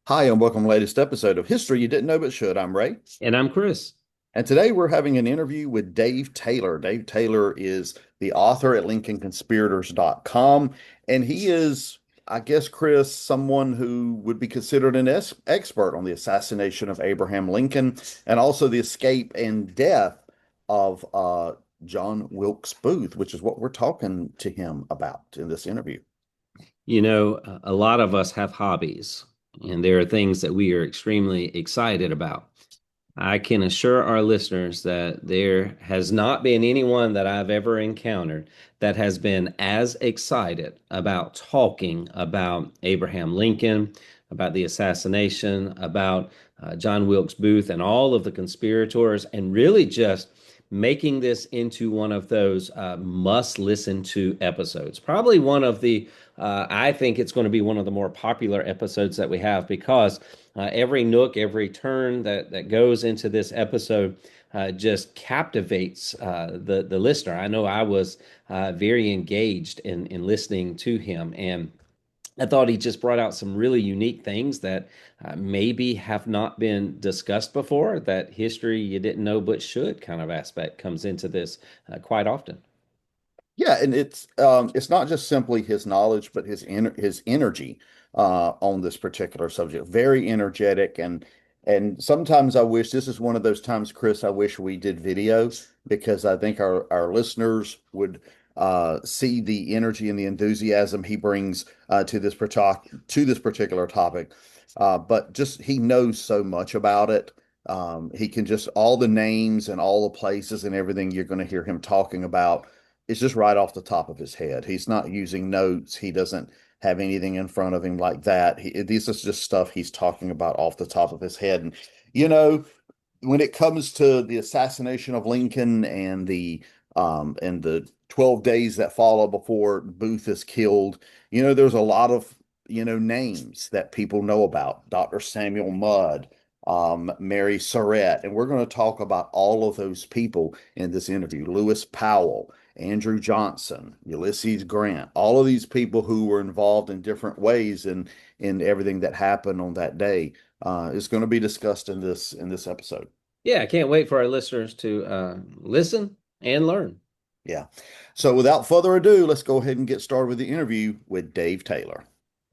Hi, and welcome to the latest episode of History You Didn't Know But Should. I'm Ray. And I'm Chris. And today we're having an interview with Dave Taylor. Dave Taylor is the author at LincolnConspirators.com. And he is, I guess, Chris, someone who would be considered an expert on the assassination of Abraham Lincoln and also the escape and death of John Wilkes Booth, which is what we're talking to him about in this interview. A lot of us have hobbies, and there are things that we are extremely excited about. I can assure our listeners that there has not been anyone that I've ever encountered that has been as excited about talking about Abraham Lincoln, about the assassination, about John Wilkes Booth, and all of the conspirators, and really just making this into one of those must listen to episodes. Probably one of the, I think it's going to be one of the more popular episodes that we have because every nook, every turn that goes into this episode just captivates the listener. I know I was very engaged in listening to him, and I thought he just brought out some really unique things that maybe have not been discussed before. That history you didn't know but should kind of aspect comes into this quite often. Yeah, and it's not just simply his knowledge, but his energy on this particular subject. Very energetic, and sometimes I wish this is one of those times, Chris. I wish we did videos because I think our listeners would see the energy and the enthusiasm he brings to this particular topic. But just he knows so much about it. He can just all the names and all the places and everything you're going to hear him talking about. It's just right off the top of his head. He's not using notes. He doesn't have anything in front of him like that. This is just stuff he's talking about off the top of his head. And, you know, when it comes to the assassination of Lincoln and the 12 days that follow before Booth is killed, there's a lot of, names that people know about. Dr. Samuel Mudd, Mary Surratt, and we're going to talk about all of those people in this interview. Lewis Powell, Andrew Johnson, Ulysses Grant, all of these people who were involved in different ways in everything that happened on that day is going to be discussed in this episode. Yeah, I can't wait for our listeners to listen and learn. Yeah. So without further ado, let's go ahead and get started with the interview with Dave Taylor.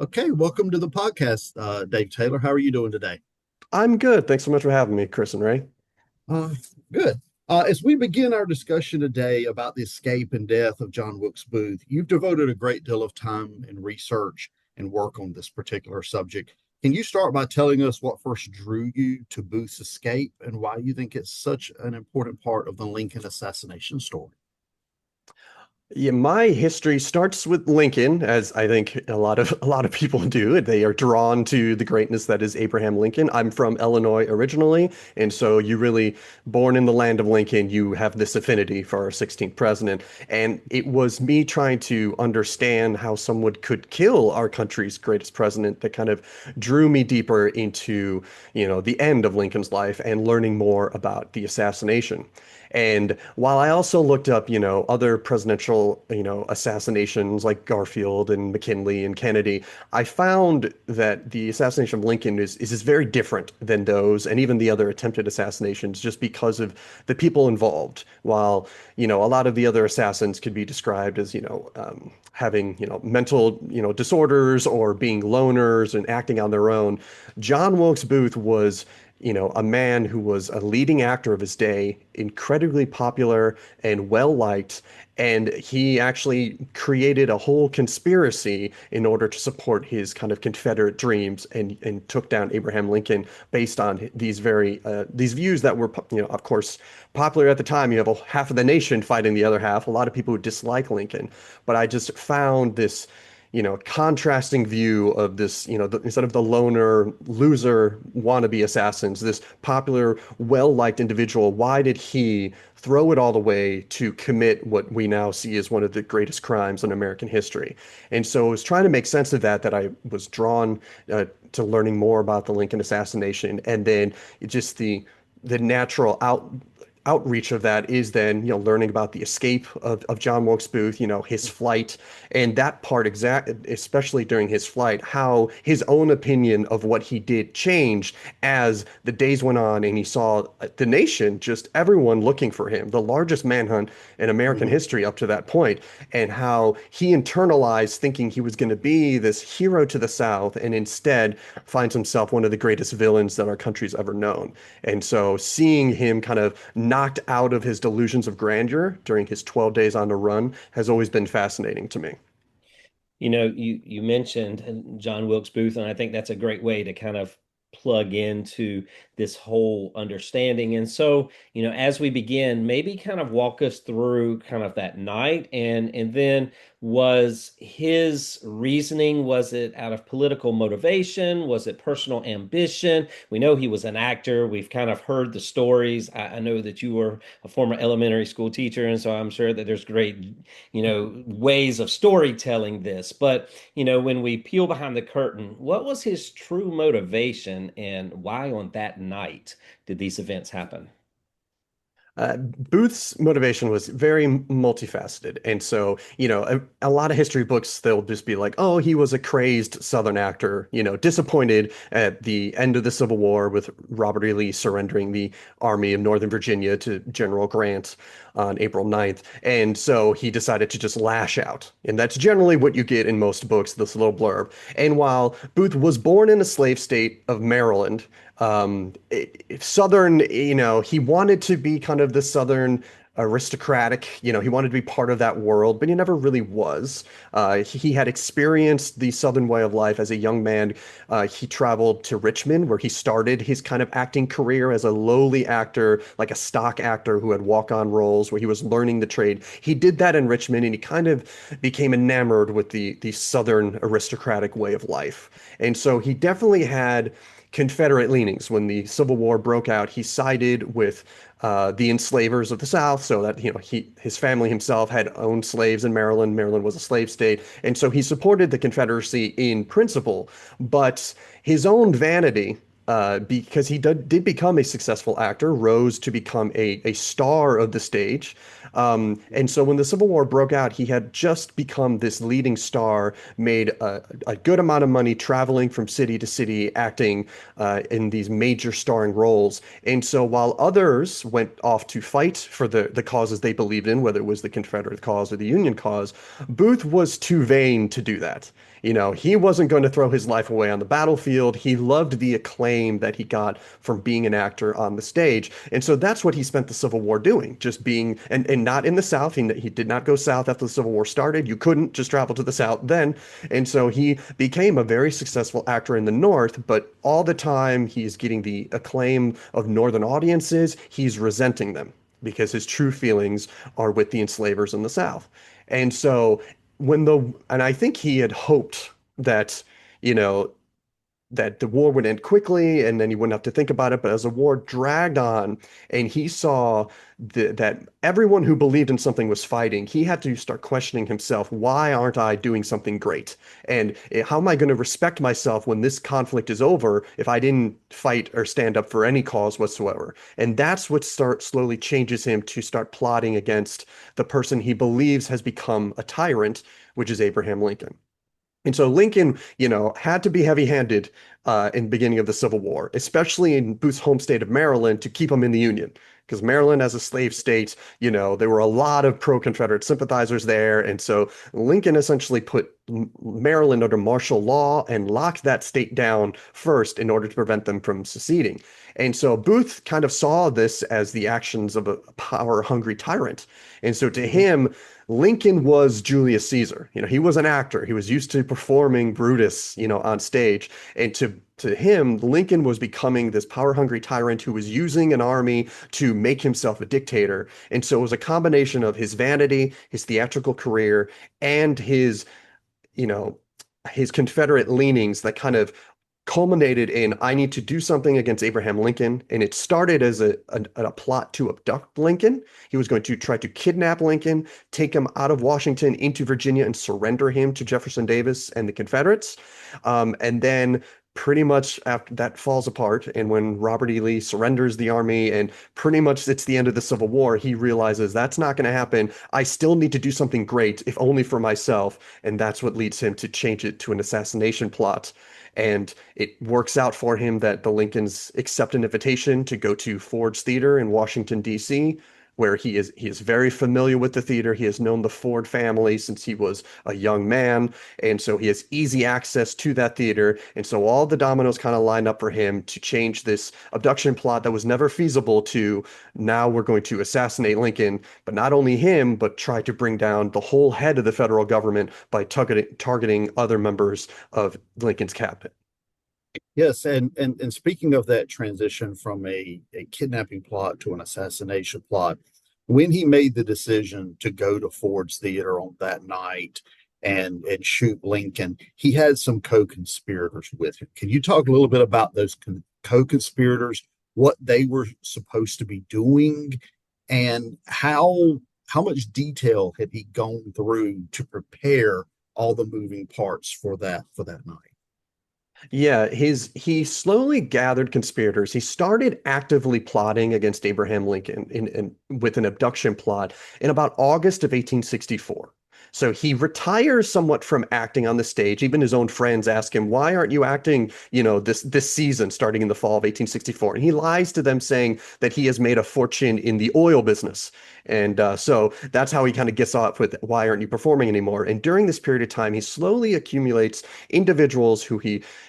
Okay, welcome to the podcast, Dave Taylor. How are you doing today? I'm good. Thanks so much for having me, Chris and Ray. Uh, Good. As we begin our discussion today about the escape and death of John Wilkes Booth, you've devoted a great deal of time and research and work on this particular subject. Can you start by telling us what first drew you to Booth's escape and why you think it's such an important part of the Lincoln assassination story? Yeah, my history starts with Lincoln, as I think a lot of people do. They are drawn to the greatness that is Abraham Lincoln. I'm from Illinois originally, and so you really born in the land of Lincoln, you have this affinity for our 16th president. And it was me trying to understand how someone could kill our country's greatest president that kind of drew me deeper into, the end of Lincoln's life and learning more about the assassination. And while I also looked up, other presidential, assassinations like Garfield and McKinley and Kennedy, I found that the assassination of Lincoln is very different than those and even the other attempted assassinations just because of the people involved. While, a lot of the other assassins could be described as, having, mental, disorders or being loners and acting on their own, John Wilkes Booth was a man who was a leading actor of his day, incredibly popular and well liked. And he actually created a whole conspiracy in order to support his kind of Confederate dreams and took down Abraham Lincoln based on these views that were, of course, popular at the time. You have half of the nation fighting the other half, a lot of people who dislike Lincoln. But I just found this contrasting view of this, instead of the loner, loser, wannabe assassins, this popular, well-liked individual, why did he throw it all away to commit what we now see as one of the greatest crimes in American history? And so I was trying to make sense of that I was drawn to learning more about the Lincoln assassination, and then just the natural outreach of that is then, learning about the escape of John Wilkes Booth, his flight, and that part especially during his flight, how his own opinion of what he did changed as the days went on and he saw the nation, just everyone looking for him, the largest manhunt in American Mhm. history up to that point, and how he internalized thinking he was going to be this hero to the South and instead finds himself one of the greatest villains that our country's ever known. And so seeing him kind of knocked out of his delusions of grandeur during his 12 days on the run has always been fascinating to me. You mentioned John Wilkes Booth, and I think that's a great way to kind of plug into this whole understanding. And so, as we begin, maybe kind of walk us through kind of that night, and then was his reasoning, was it out of political motivation? Was it personal ambition? We know he was an actor. We've kind of heard the stories. I know that you were a former elementary school teacher, and so I'm sure that there's great, ways of storytelling this. But, when we peel behind the curtain, what was his true motivation and why on that night did these events happen? Booth's motivation was very multifaceted. And so, a lot of history books, they'll just be like, oh, he was a crazed Southern actor, disappointed at the end of the Civil War with Robert E. Lee surrendering the Army of Northern Virginia to General Grant on April 9th. And so he decided to just lash out. And that's generally what you get in most books, this little blurb. And while Booth was born in a slave state of Maryland, Southern, he wanted to be kind of the Southern aristocratic, he wanted to be part of that world, but he never really was. He had experienced the Southern way of life as a young man. He traveled to Richmond, where he started his kind of acting career as a lowly actor, like a stock actor who had walk-on roles, where he was learning the trade. He did that in Richmond, and he kind of became enamored with the Southern aristocratic way of life. And so he definitely had Confederate leanings. When the Civil War broke out, he sided with the enslavers of the South, so that his family himself had owned slaves in Maryland. Maryland was a slave state, and so he supported the Confederacy in principle. But his own vanity, because he did become a successful actor, rose to become a star of the stage. And so when the Civil War broke out, he had just become this leading star, made a good amount of money traveling from city to city, acting in these major starring roles. And so while others went off to fight for the causes they believed in, whether it was the Confederate cause or the Union cause, Booth was too vain to do that. He wasn't going to throw his life away on the battlefield. He loved the acclaim that he got from being an actor on the stage. And so that's what he spent the Civil War doing, just being, and not in the South. He did not go south after the Civil War started. You couldn't just travel to the South then. And so he became a very successful actor in the North, but all the time he's getting the acclaim of Northern audiences, he's resenting them because his true feelings are with the enslavers in the South. And so and I think he had hoped that, you know, that the war would end quickly and then he wouldn't have to think about it. But as the war dragged on and he saw that everyone who believed in something was fighting, he had to start questioning himself. Why aren't I doing something great? And how am I going to respect myself when this conflict is over if I didn't fight or stand up for any cause whatsoever? And that's what slowly changes him to start plotting against the person he believes has become a tyrant, which is Abraham Lincoln. And so Lincoln, had to be heavy-handed in the beginning of the Civil War, especially in Booth's home state of Maryland, to keep him in the Union. Because Maryland, as a slave state, there were a lot of pro-Confederate sympathizers there. And so Lincoln essentially put Maryland under martial law and locked that state down first in order to prevent them from seceding. And so Booth kind of saw this as the actions of a power-hungry tyrant. And so to him, Lincoln was Julius Caesar. He was an actor. He was used to performing Brutus, on stage. And to him, Lincoln was becoming this power-hungry tyrant who was using an army to make himself a dictator. And so it was a combination of his vanity, his theatrical career, and you know, his Confederate leanings that kind of culminated in, I need to do something against Abraham Lincoln. And it started as a plot to abduct Lincoln. He was going to try to kidnap Lincoln, take him out of Washington into Virginia and surrender him to Jefferson Davis and the Confederates. And then pretty much after that falls apart, and when Robert E. Lee surrenders the army and pretty much it's the end of the Civil War, he realizes that's not going to happen. I still need to do something great, if only for myself, and that's what leads him to change it to an assassination plot. And it works out for him that the Lincolns accept an invitation to go to Ford's Theater in Washington, D.C., where he is very familiar with the theater. He has known the Ford family since he was a young man, and so he has easy access to that theater. And so all the dominoes kind of line up for him to change this abduction plot that was never feasible to now we're going to assassinate Lincoln, but not only him, but try to bring down the whole head of the federal government by targeting other members of Lincoln's cabinet. Yes, and speaking of that transition from a kidnapping plot to an assassination plot, when he made the decision to go to Ford's Theater on that night and shoot Lincoln, he had some co-conspirators with him. Can you talk a little bit about those co-conspirators, what they were supposed to be doing, and how much detail had he gone through to prepare all the moving parts for that night? Yeah, he slowly gathered conspirators. He started actively plotting against Abraham Lincoln with an abduction plot in about August of 1864. So he retires somewhat from acting on the stage. Even his own friends ask him, "Why aren't you acting, this season starting in the fall of 1864?" And he lies to them saying that he has made a fortune in the oil business. And so that's how he kind of gets off with, "Why aren't you performing anymore?" And during this period of time, he slowly accumulates individuals who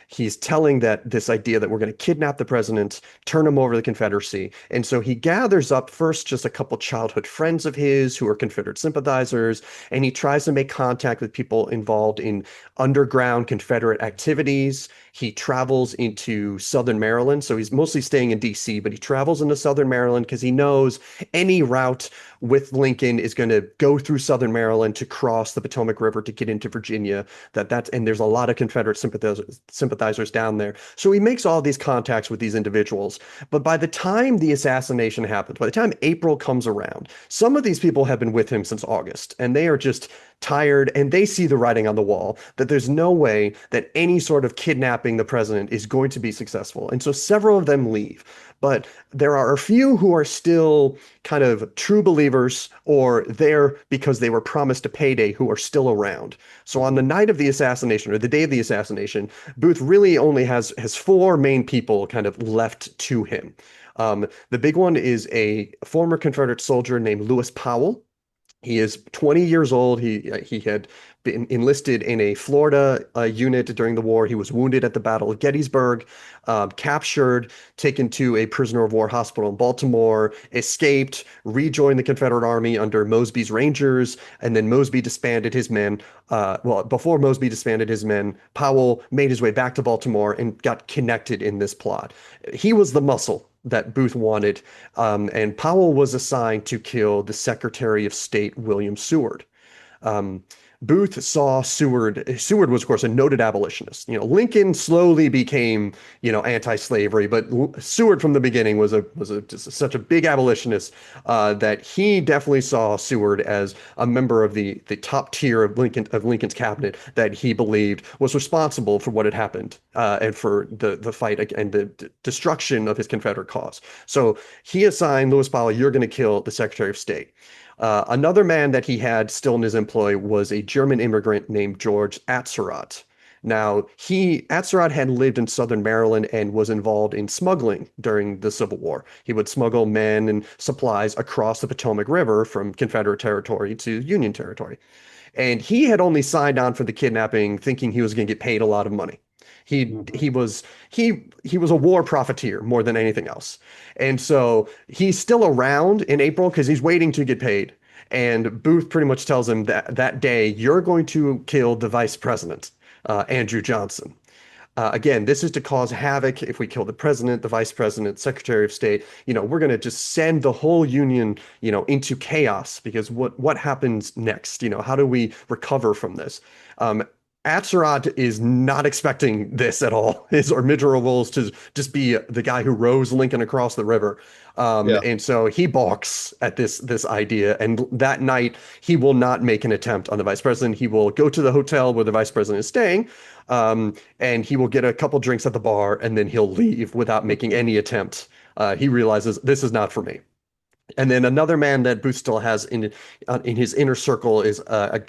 he's telling that this idea that we're going to kidnap the president, turn him over to the Confederacy. And so he gathers up first just a couple childhood friends of his who are Confederate sympathizers, and he tries to make contact with people involved in underground Confederate activities. He travels into Southern Maryland. So he's mostly staying in DC, but he travels into Southern Maryland because he knows any route with Lincoln is going to go through Southern Maryland to cross the Potomac River to get into Virginia. And there's a lot of Confederate sympathizers down there. So he makes all these contacts with these individuals. But by the time the assassination happens, by the time April comes around, some of these people have been with him since August, and they are just tired, and they see the writing on the wall that there's no way that any sort of kidnapping the president is going to be successful. And so several of them leave. But there are a few who are still kind of true believers or there because they were promised a payday who are still around. So on the night of the assassination or the day of the assassination, Booth really only has four main people kind of left to him. The big one is a former Confederate soldier named Lewis Powell. He is 20 years old. He had been enlisted in a Florida unit during the war. He was wounded at the Battle of Gettysburg, captured, taken to a prisoner of war hospital in Baltimore, escaped, rejoined the Confederate Army under Mosby's Rangers, and then Mosby disbanded his men. Before Mosby disbanded his men, Powell made his way back to Baltimore and got connected in this plot. He was the muscle that Booth wanted, and Powell was assigned to kill the Secretary of State, William Seward. Booth saw Seward. Seward was, of course, a noted abolitionist. Lincoln slowly became, anti-slavery, but Seward from the beginning was just such a big abolitionist that he definitely saw Seward as a member of the top tier of Lincoln's cabinet that he believed was responsible for what had happened and for the fight and the destruction of his Confederate cause. So he assigned Lewis Powell, "You're going to kill the Secretary of State." Another man that he had still in his employ was a German immigrant named George Atzerodt. Now, Atzerodt had lived in Southern Maryland and was involved in smuggling during the Civil War. He would smuggle men and supplies across the Potomac River from Confederate territory to Union territory. And he had only signed on for the kidnapping thinking he was going to get paid a lot of money. He was a war profiteer more than anything else. And so he's still around in April because he's waiting to get paid. And Booth pretty much tells him that day, "You're going to kill the vice president, Andrew Johnson." Again, this is to cause havoc. If we kill the president, the vice president, secretary of state, we're going to just send the whole union, into chaos because what happens next? How do we recover from this? Atzerodt is not expecting this at all. His Ormidra rolls to just be the guy who rows Lincoln across the river. Yeah. And so he balks at this idea. And that night, he will not make an attempt on the vice president. He will go to the hotel where the vice president is staying, and he will get a couple drinks at the bar, and then he'll leave without making any attempt. He realizes this is not for me. And then another man that Booth still has in his inner circle is a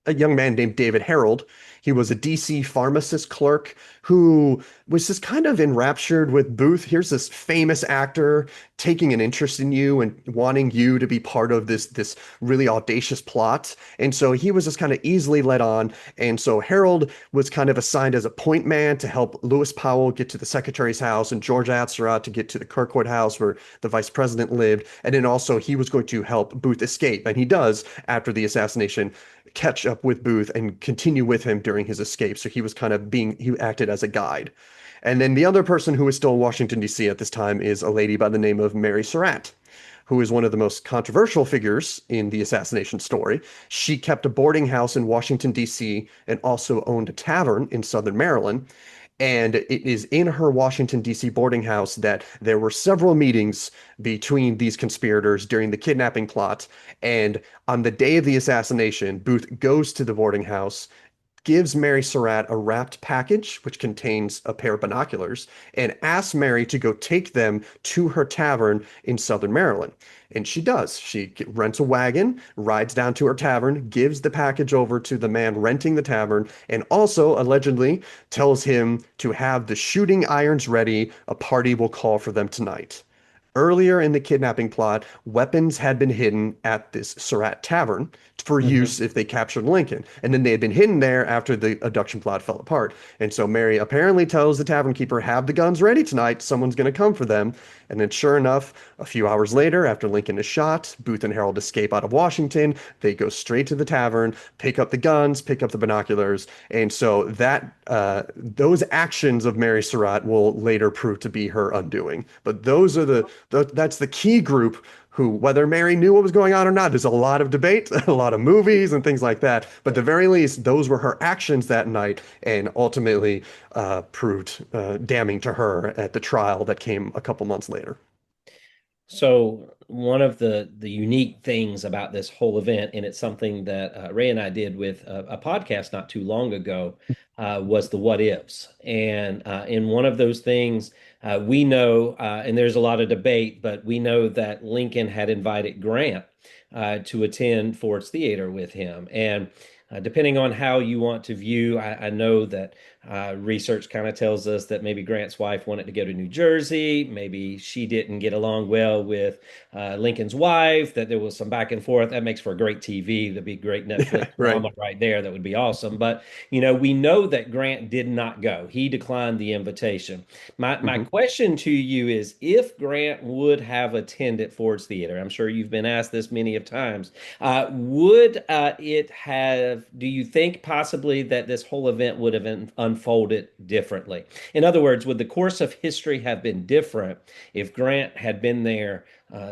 young man named David Harold. He was a DC pharmacist clerk who was just kind of enraptured with Booth. Here's this famous actor taking an interest in you and wanting you to be part of this really audacious plot. And so he was just kind of easily led on. And so Harold was kind of assigned as a point man to help Lewis Powell get to the secretary's house and George Atzerodt to get to the Kirkwood house where the vice president lived. And then also he was going to help Booth escape. And he does after the assassination catch up with Booth and continue with him during his escape. So he was kind of he acted as a guide. And then the other person who is still in Washington, D.C. at this time is a lady by the name of Mary Surratt, who is one of the most controversial figures in the assassination story. She kept a boarding house in Washington, D.C., and also owned a tavern in Southern Maryland. And it is in her Washington, D.C. boarding house that there were several meetings between these conspirators during the kidnapping plot. And on the day of the assassination, Booth goes to the boarding house, gives Mary Surratt a wrapped package, which contains a pair of binoculars, and asks Mary to go take them to her tavern in Southern Maryland. And she does. She rents a wagon, rides down to her tavern, gives the package over to the man renting the tavern, and also allegedly tells him to have the shooting irons ready. A party will call for them tonight. Earlier in the kidnapping plot, weapons had been hidden at this Surratt tavern for Hmm. use if they captured Lincoln. And then they had been hidden there after the abduction plot fell apart. And so Mary apparently tells the tavern keeper, have the guns ready tonight. Someone's going to come for them. And then sure enough, a few hours later, after Lincoln is shot, Booth and Harold escape out of Washington. They go straight to the tavern, pick up the guns, pick up the binoculars. And so those actions of Mary Surratt will later prove to be her undoing. But those are that's the key group who, whether Mary knew what was going on or not, there's a lot of debate, a lot of movies and things like that. But at the very least, those were her actions that night and ultimately proved damning to her at the trial that came a couple months later. So one of the unique things about this whole event, and it's something that Ray and I did with a podcast not too long ago, was the what ifs. And in one of those things, we know, and there's a lot of debate, but we know that Lincoln had invited Grant to attend Ford's Theater with him. And depending on how you want to view, I know that research kind of tells us that maybe Grant's wife wanted to go to New Jersey. Maybe she didn't get along well with Lincoln's wife, that there was some back and forth. That makes for a great TV. That'd be great Netflix Right. drama right there. That would be awesome. But, we know that Grant did not go. He declined the invitation. My Hmm. question to you is if Grant would have attended Ford's Theater, I'm sure you've been asked this many of times, would it have, do you think possibly that this whole event would have unfolded differently? In other words, would the course of history have been different if Grant had been there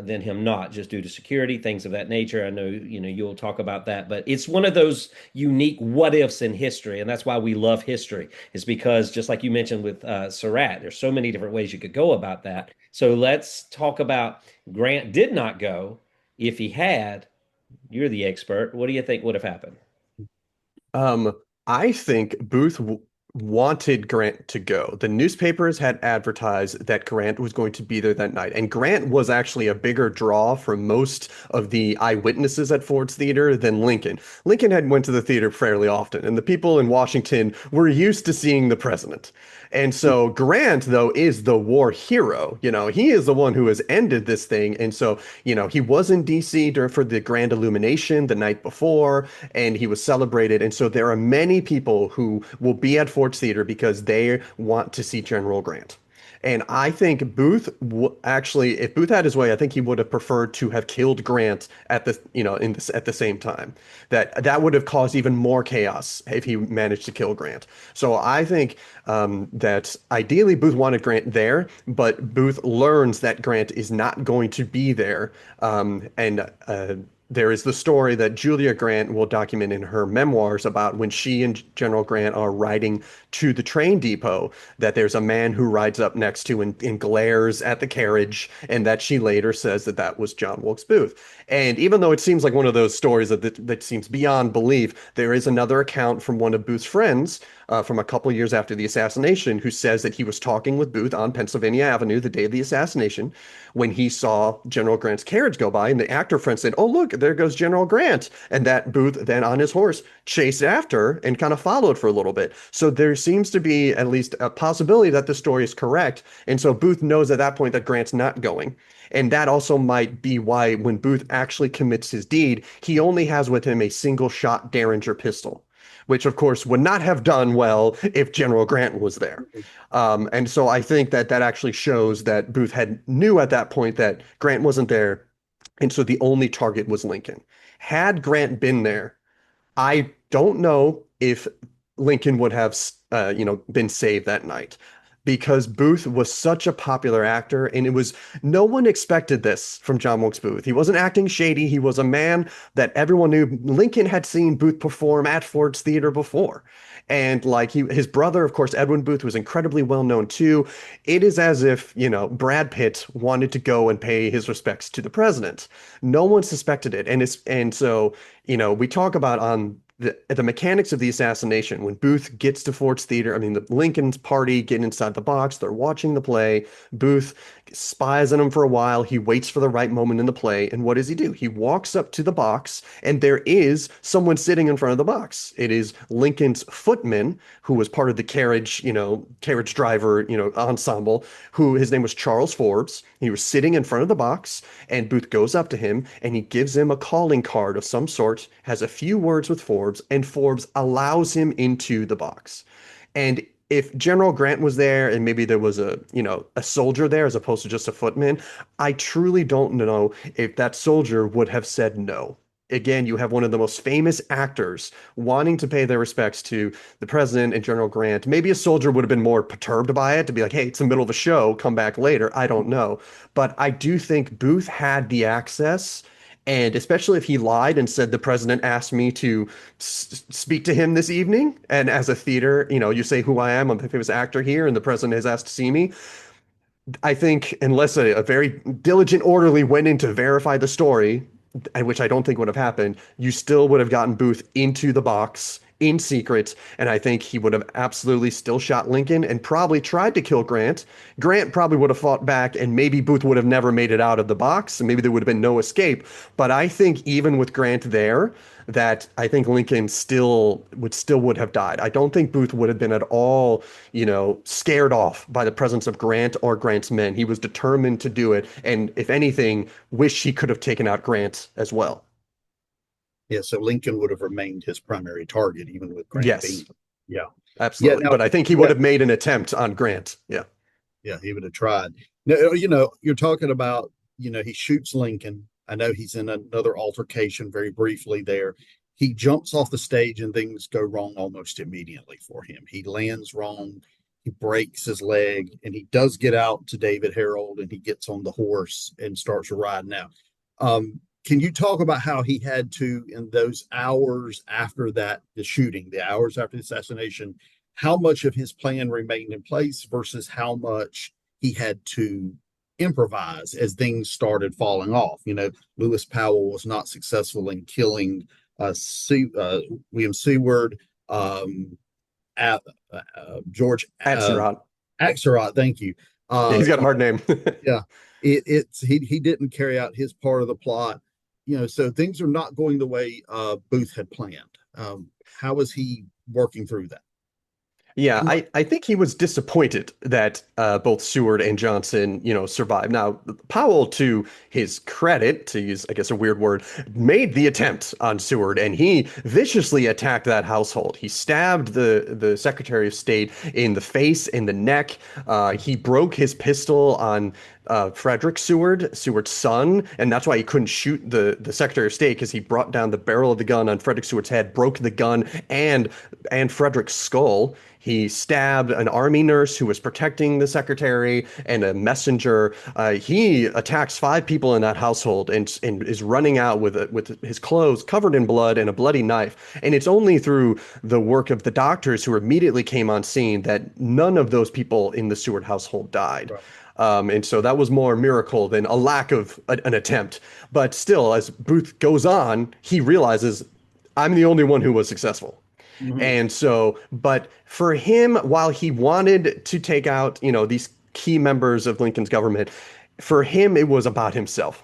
than him not, just due to security, things of that nature? I know, you'll talk about that, but it's one of those unique what ifs in history. And that's why we love history, is because just like you mentioned with Surratt, there's so many different ways you could go about that. So let's talk about Grant did not go. If he had, you're the expert. What do you think would have happened? Um, I think Booth w wanted Grant to go. The newspapers had advertised that Grant was going to be there that night, and Grant was actually a bigger draw for most of the eyewitnesses at Ford's Theater than Lincoln. Lincoln had went to the theater fairly often, and the people in Washington were used to seeing the president. And so Grant, though, is the war hero. He is the one who has ended this thing. And so, he was in DC for the Grand Illumination the night before, and he was celebrated. And so there are many people who will be at Ford's Theater because they want to see General Grant. And I think Booth actually, if Booth had his way, I think he would have preferred to have killed Grant at at the same time. That would have caused even more chaos if he managed to kill Grant. So I think that ideally Booth wanted Grant there, but Booth learns that Grant is not going to be there, and there is the story that Julia Grant will document in her memoirs about when she and General Grant are riding to the train depot, that there's a man who rides up next to and glares at the carriage, and that she later says that that was John Wilkes Booth. And even though it seems like one of those stories that seems beyond belief, there is another account from one of Booth's friends from a couple years after the assassination who says that he was talking with Booth on Pennsylvania Avenue the day of the assassination when he saw General Grant's carriage go by, and the actor friend said, "Oh, look, there goes General Grant." And that Booth then on his horse chased after and kind of followed for a little bit. So there seems to be at least a possibility that the story is correct. And so Booth knows at that point that Grant's not going. And that also might be why when Booth actually commits his deed, he only has with him a single shot Derringer pistol, which of course would not have done well if General Grant was there. And so I think that that actually shows that Booth had knew at that point that Grant wasn't there. And so the only target was Lincoln. Had Grant been there, I don't know if Lincoln would have, been saved that night because Booth was such a popular actor, and it was no one expected this from John Wilkes Booth. He wasn't acting shady. He was a man that everyone knew. Lincoln had seen Booth perform at Ford's Theater before. And like his brother, of course, Edwin Booth was incredibly well known too. It is as if, Brad Pitt wanted to go and pay his respects to the president. No one suspected it. And so, we talk about on the mechanics of the assassination, when Booth gets to Ford's Theater, I mean, the Lincoln's party get inside the box, they're watching the play. Booth spies on him for a while. He waits for the right moment in the play. And what does he do? He walks up to the box, and there is someone sitting in front of the box. It is Lincoln's footman, who was part of the carriage driver, ensemble, who his name was Charles Forbes. He was sitting in front of the box, and Booth goes up to him and he gives him a calling card of some sort, has a few words with Forbes, and Forbes allows him into the box. And if General Grant was there and maybe there was a soldier there as opposed to just a footman, I truly don't know if that soldier would have said no. Again, you have one of the most famous actors wanting to pay their respects to the president and General Grant. Maybe a soldier would have been more perturbed by it to be like, hey, it's the middle of a show, come back later. I don't know. But I do think Booth had the access. And especially if he lied and said the president asked me to speak to him this evening, and as a theater, you say who I am, I'm a famous actor here, and the president has asked to see me. I think unless a very diligent orderly went in to verify the story, which I don't think would have happened, you still would have gotten Booth into the box in secret, and I think he would have absolutely still shot Lincoln and probably tried to kill Grant. Grant probably would have fought back, and maybe Booth would have never made it out of the box, and maybe there would have been no escape. But I think even with Grant there, that I think Lincoln would have died. I don't think Booth would have been at all, scared off by the presence of Grant or Grant's men. He was determined to do it, and if anything, wish he could have taken out Grant as well. Yeah, so Lincoln would have remained his primary target, even with Grant being. Yes, Yeah, absolutely. yeah. Now, But I think he would have made an attempt on Grant. Yeah. yeah, he would have tried. Now, you're talking about, he shoots Lincoln. I know he's in another altercation very briefly there. He jumps off the stage and things go wrong almost immediately for him. He lands wrong. He breaks his leg, and he does get out to David Harold, and he gets on the horse and starts riding out. Can you talk about how he had to, in those hours after the shooting, the hours after the assassination, how much of his plan remained in place versus how much he had to improvise as things started falling off? Lewis Powell was not successful in killing William Seward, George Atzerodt. Axelrod. Thank you. Yeah, he's got a hard name. Yeah, he didn't carry out his part of the plot. So things are not going the way Booth had planned. How was he working through that? Yeah, I think he was disappointed that both Seward and Johnson, survived. Now, Powell, to his credit, to use, I guess, a weird word, made the attempt on Seward, and he viciously attacked that household. He stabbed the Secretary of State in the face, in the neck. He broke his pistol on Frederick Seward, Seward's son, and that's why he couldn't shoot the Secretary of State because he brought down the barrel of the gun on Frederick Seward's head, broke the gun and Frederick's skull. He stabbed an army nurse who was protecting the secretary and a messenger. He attacks 5 people in that household and is running out with his clothes covered in blood and a bloody knife. And it's only through the work of the doctors who immediately came on scene that none of those people in the Seward household died. Right. And so that was more a miracle than a lack of an attempt. But still, as Booth goes on, he realizes I'm the only one who was successful. Mhm. And so, but for him, while he wanted to take out, these key members of Lincoln's government, for him, it was about himself.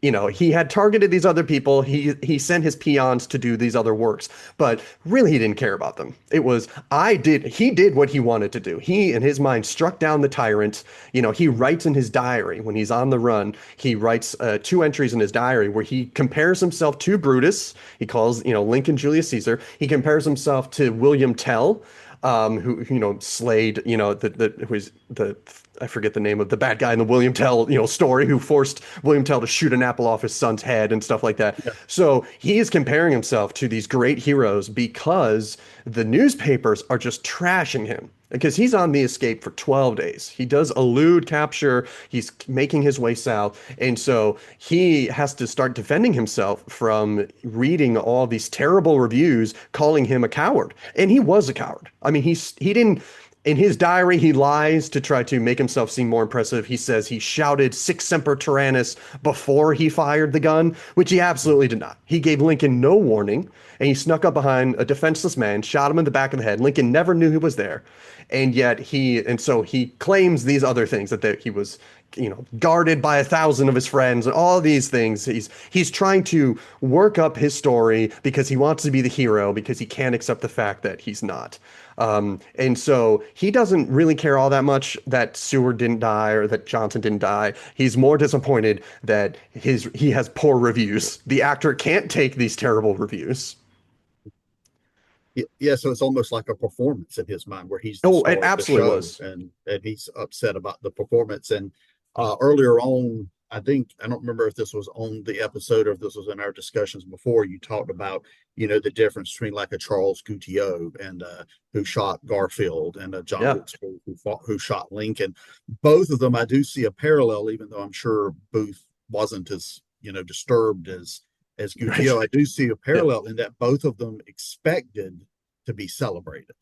He had targeted these other people. He sent his peons to do these other works, but really he didn't care about them. It was he did what he wanted to do. He, in his mind, struck down the tyrant. He writes in his diary when he's on the run, he writes 2 entries in his diary where he compares himself to Brutus. He calls, Lincoln Julius Caesar. He compares himself to William Tell, who slayed, who was the I forget the name of the bad guy in the William Tell, story, who forced William Tell to shoot an apple off his son's head and stuff like that. Yeah. So he is comparing himself to these great heroes because the newspapers are just trashing him. Because he's on the escape for 12 days. He does elude capture. He's making his way south. And so he has to start defending himself from reading all these terrible reviews calling him a coward. And he was a coward. I mean, he didn't. In his diary, he lies to try to make himself seem more impressive. He says he shouted "Sic Semper Tyrannis" before he fired the gun, which he absolutely did not. He gave Lincoln no warning, and he snuck up behind a defenseless man, shot him in the back of the head. Lincoln never knew he was there, and yet so he claims these other things that he was, guarded by 1,000 of his friends and all these things. He's trying to work up his story because he wants to be the hero because he can't accept the fact that he's not. And so he doesn't really care all that much that Seward didn't die or that Johnson didn't die. He's more disappointed that he has poor reviews. The actor can't take these terrible reviews. Yeah, so it's almost like a performance in his mind where he's the Oh, star it of the absolutely show, was. and he's upset about the performance. And earlier on, I don't remember if this was on the episode or if this was in our discussions before. You talked about the difference between like a Charles Gutiot and who shot Garfield, and John Yeah. Wilkes Booth who shot Lincoln. Both of them, I do see a parallel, even though I'm sure Booth wasn't as disturbed as Gutiot. Right. I do see a Yeah. parallel in that both of them expected to be celebrated.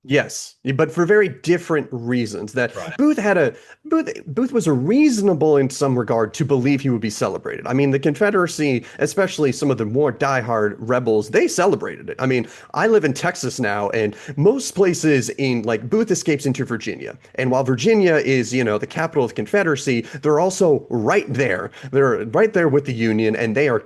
Yes, but for very different reasons. That Right. Booth was a reasonable in some regard to believe he would be celebrated. I mean, the Confederacy, especially some of the more diehard rebels, they celebrated it. I mean, I live in Texas now, and most places Booth escapes into Virginia. And while Virginia is, the capital of the Confederacy, they're also right there. They're right there with the Union, and they're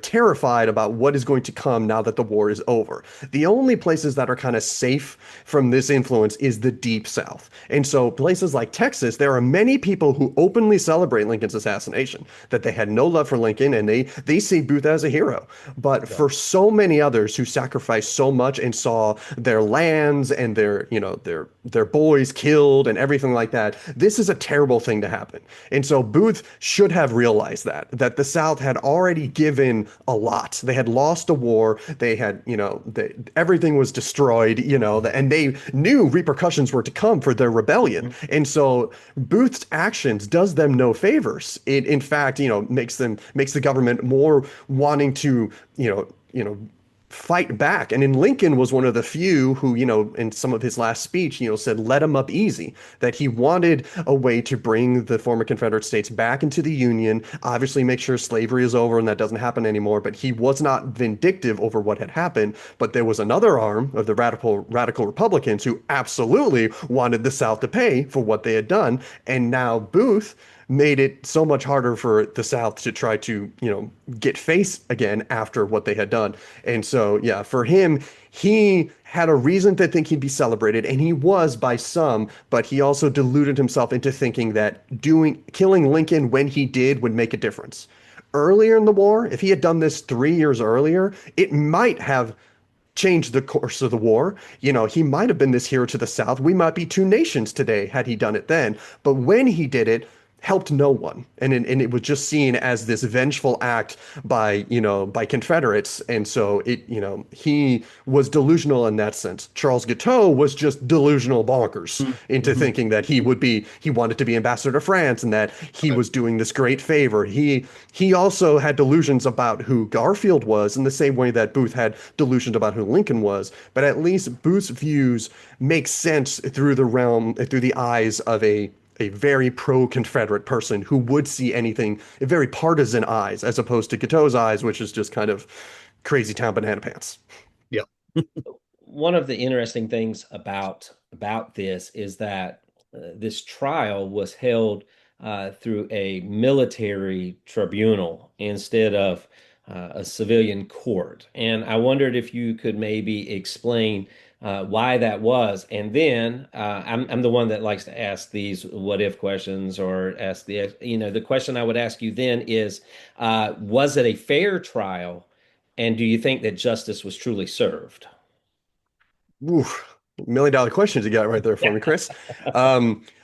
terrified about what is going to come now that the war is over. The only places that are kind of safe from this influence is the Deep South. And so places like Texas, there are many people who openly celebrate Lincoln's assassination, that they had no love for Lincoln and they see Booth as a hero. But for so many others who sacrificed so much and saw their lands and their boys killed and everything like that, this is a terrible thing to happen. And so Booth should have realized that the South had already given a lot. They had lost a war. They had, everything was destroyed, and they knew repercussions were to come for their rebellion. And so Booth's actions does them no favors. It, in fact, makes the government more wanting to, fight back. And Lincoln was one of the few who, in some of his last speech, said, let him up easy, that he wanted a way to bring the former Confederate States back into the Union, obviously make sure slavery is over and that doesn't happen anymore. But he was not vindictive over what had happened. But there was another arm of the radical Republicans who absolutely wanted the South to pay for what they had done. And now Booth made it so much harder for the South to try to, get face again after what they had done. And so, yeah, for him, he had a reason to think he'd be celebrated, and he was by some, but he also deluded himself into thinking that killing Lincoln when he did would make a difference. Earlier in the war, if he had done this 3 years earlier, it might have changed the course of the war. He might have been this hero to the South. We might be two nations today had he done it then. But when he did it, helped no one. And it was just seen as this vengeful act by, by Confederates. And so he was delusional in that sense. Charles Guiteau was just delusional bonkers into Mhm. thinking that he wanted to be ambassador to France and that he was doing this great favor. He also had delusions about who Garfield was in the same way that Booth had delusions about who Lincoln was. But at least Booth's views make sense through the eyes of a very pro-Confederate person who would see anything in very partisan eyes, as opposed to Guiteau's eyes, which is just kind of crazy town banana pants. Yeah. One of the interesting things about this is that this trial was held through a military tribunal instead of a civilian court. And I wondered if you could maybe explain why that was. And then I'm the one that likes to ask these what if questions or ask the question I would ask you then is, was it a fair trial? And do you think that justice was truly served? Oof, $1 million questions you got right there for Yeah. me, Chris.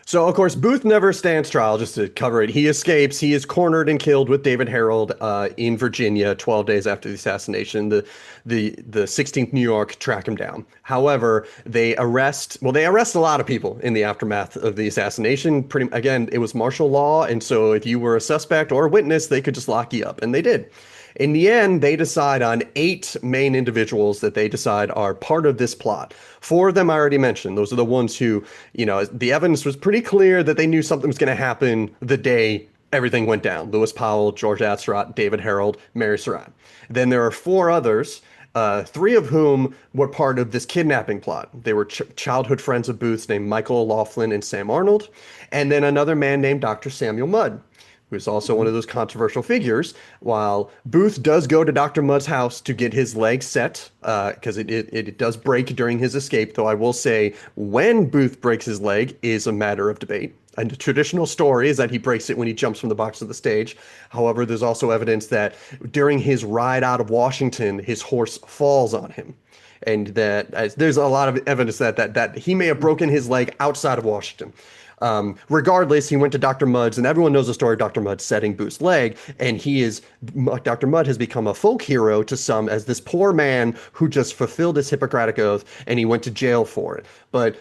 So of course, Booth never stands trial. Just to cover it, he escapes. He is cornered and killed with David Harold in Virginia, 12 days after the assassination. The 16th New York track him down. However, they arrest a lot of people in the aftermath of the assassination. Again, it was martial law, and so if you were a suspect or a witness, they could just lock you up, and they did. In the end, they decide on 8 main individuals that they decide are part of this plot. 4 of them I already mentioned. Those are the ones who, the evidence was pretty clear that they knew something was going to happen the day everything went down. Lewis Powell, George Atzerodt, David Harold, Mary Surratt. Then there are 4 others, 3 of whom were part of this kidnapping plot. They were childhood friends of Booth's named Michael O'Laughlin and Sam Arnold, and then another man named Dr. Samuel Mudd, who's also one of those controversial figures. While Booth does go to Dr. Mudd's house to get his leg set, because it does break during his escape, though I will say when Booth breaks his leg is a matter of debate. And the traditional story is that he breaks it when he jumps from the box of the stage. However, there's also evidence that during his ride out of Washington, his horse falls on him. And that there's a lot of evidence that he may have broken his leg outside of Washington. Regardless, he went to Dr. Mudd's, and everyone knows the story of Dr. Mudd setting Booth's leg, and Dr. Mudd has become a folk hero to some as this poor man who just fulfilled his Hippocratic oath, and he went to jail for it. But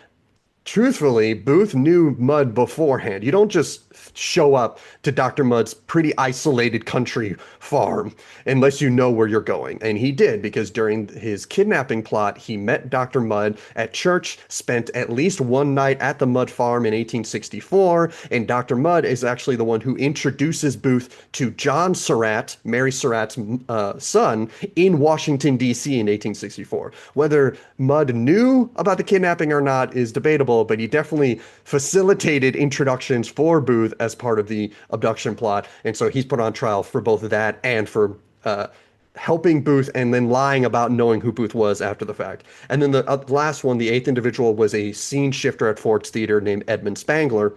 truthfully, Booth knew Mudd beforehand. You don't just show up to Dr. Mudd's pretty isolated country farm unless you know where you're going. And he did, because during his kidnapping plot, he met Dr. Mudd at church, spent at least one night at the Mudd farm in 1864, and Dr. Mudd is actually the one who introduces Booth to John Surratt, Mary Surratt's son, in Washington, D.C. in 1864. Whether Mudd knew about the kidnapping or not is debatable, but he definitely facilitated introductions for Booth as part of the abduction plot. And so he's put on trial for both of that and for helping Booth and then lying about knowing who Booth was after the fact. And then the last one, the 8th individual, was a scene shifter at Ford's Theater named Edmund Spangler,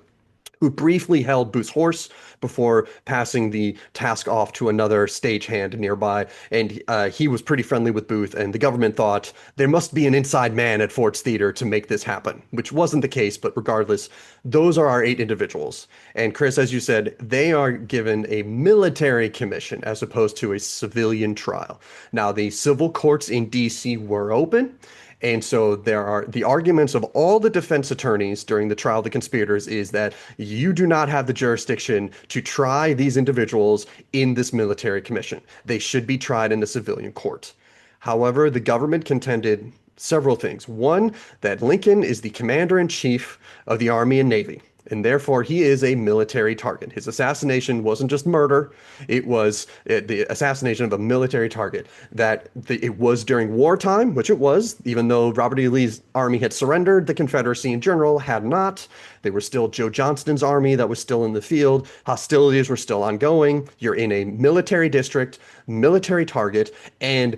who briefly held Booth's horse before passing the task off to another stagehand nearby. And he was pretty friendly with Booth, and the government thought there must be an inside man at Ford's Theater to make this happen, which wasn't the case, but regardless, those are our 8 individuals. And Chris, as you said, they are given a military commission as opposed to a civilian trial. Now, the civil courts in D.C. were open, and so there are the arguments of all the defense attorneys during the trial of the conspirators is that you do not have the jurisdiction to try these individuals in this military commission. They should be tried in a civilian court. However, the government contended several things. One, that Lincoln is the commander-in-chief of the Army and Navy, and therefore he is a military target. His assassination wasn't just murder, it was the assassination of a military target. It was during wartime, which it was, even though Robert E. Lee's army had surrendered, the Confederacy in general had not. They were still Joe Johnston's army that was still in the field. Hostilities were still ongoing. You're in a military district, military target, and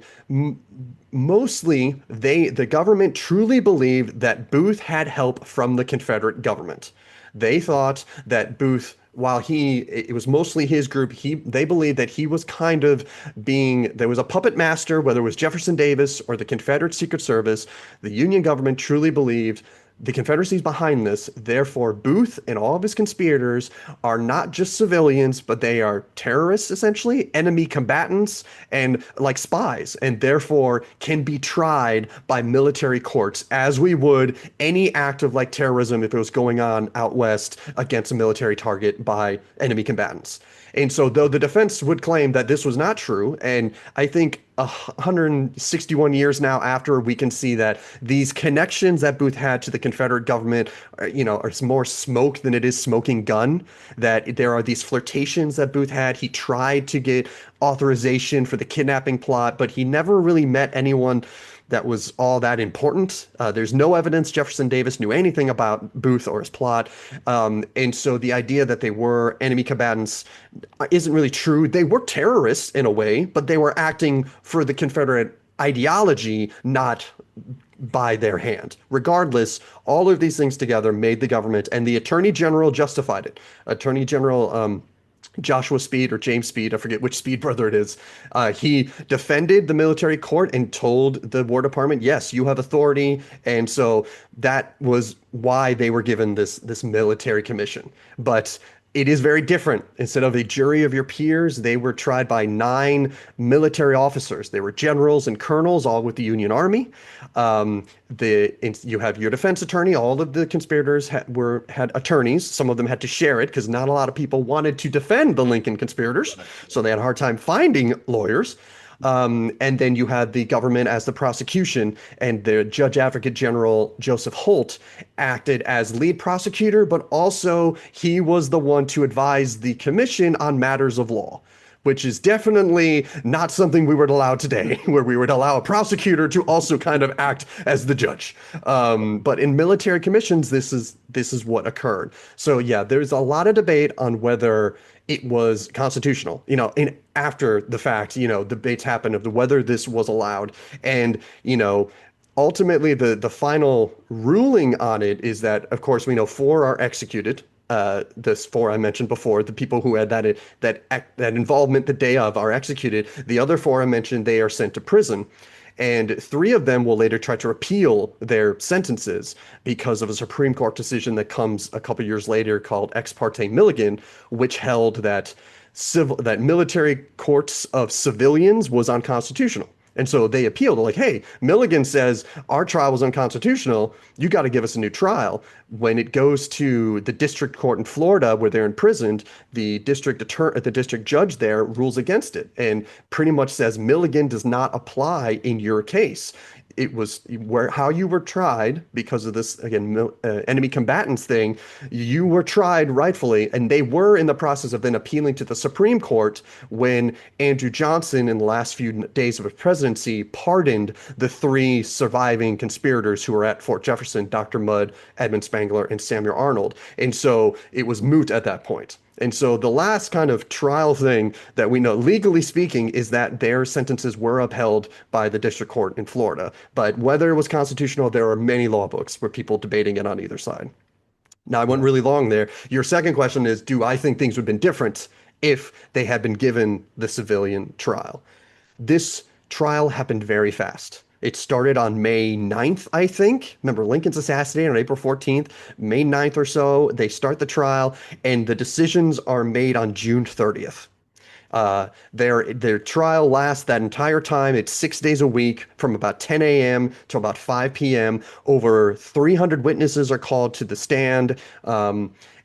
mostly the government truly believed that Booth had help from the Confederate government. They thought that Booth, while it was mostly his group, they believed that he was kind of there was a puppet master, whether it was Jefferson Davis or the Confederate Secret Service. The Union government truly believed The Confederacy's behind this. Therefore, Booth and all of his conspirators are not just civilians, but they are terrorists, essentially, enemy combatants, and like spies, and therefore can be tried by military courts as we would any act of like terrorism if it was going on out west against a military target by enemy combatants. And so, though the defense would claim that this was not true, and I think 161 years now after, we can see that these connections that Booth had to the Confederate government, are more smoke than it is smoking gun. That there are these flirtations that Booth had. He tried to get authorization for the kidnapping plot, but he never really met anyone that was all that important. There's no evidence Jefferson Davis knew anything about Booth or his plot. And so the idea that they were enemy combatants isn't really true. They were terrorists in a way, but they were acting for the Confederate ideology, not by their hand. Regardless, all of these things together made the government, and the Attorney General justified it. Attorney General Joshua Speed or James Speed, I forget which Speed brother it is. He defended the military court and told the War Department, yes, you have authority. And so that was why they were given this military commission. But it is very different. Instead of a jury of your peers, they were tried by 9 military officers. They were generals and colonels, all with the Union Army. You have your defense attorney. All of the conspirators had attorneys. Some of them had to share it because not a lot of people wanted to defend the Lincoln conspirators, so they had a hard time finding lawyers. And then you had the government as the prosecution, and the Judge Advocate General Joseph Holt acted as lead prosecutor, but also he was the one to advise the commission on matters of law, which is definitely not something we would allow today, where we would allow a prosecutor to also kind of act as the judge. But in military commissions, this is what occurred. So yeah, there's a lot of debate on whether it was constitutional, after the fact, debates happen of whether this was allowed. And, ultimately the final ruling on it is that, of course, we know 4 are executed. This 4 I mentioned before, the people who had that involvement the day of are executed. The other 4 I mentioned, they are sent to prison. And 3 of them will later try to appeal their sentences because of a Supreme Court decision that comes a couple years later called Ex parte Milligan, which held that military courts of civilians was unconstitutional. And so they appealed. They're like, hey, Milligan says our trial was unconstitutional. You got to give us a new trial. When it goes to the district court in Florida where they're imprisoned, the district judge there rules against it and pretty much says Milligan does not apply in your case. It was how you were tried because of this, again, enemy combatants thing. You were tried rightfully, and they were in the process of then appealing to the Supreme Court when Andrew Johnson, in the last few days of his presidency, pardoned the 3 surviving conspirators who were at Fort Jefferson, Dr. Mudd, Edmund Spangler, and Samuel Arnold. And so it was moot at that point. And so the last kind of trial thing that we know, legally speaking, is that their sentences were upheld by the district court in Florida. But whether it was constitutional, there are many law books where people debating it on either side. Now, I went really long there. Your second question is, do I think things would have been different if they had been given the civilian trial? This trial happened very fast. It started on May 9th, I think. Remember, Lincoln's assassinated on April 14th. May 9th or so, they start the trial, and the decisions are made on June 30th. Their trial lasts that entire time. It's 6 days a week from about 10 a.m. to about 5 p.m. Over 300 witnesses are called to the stand.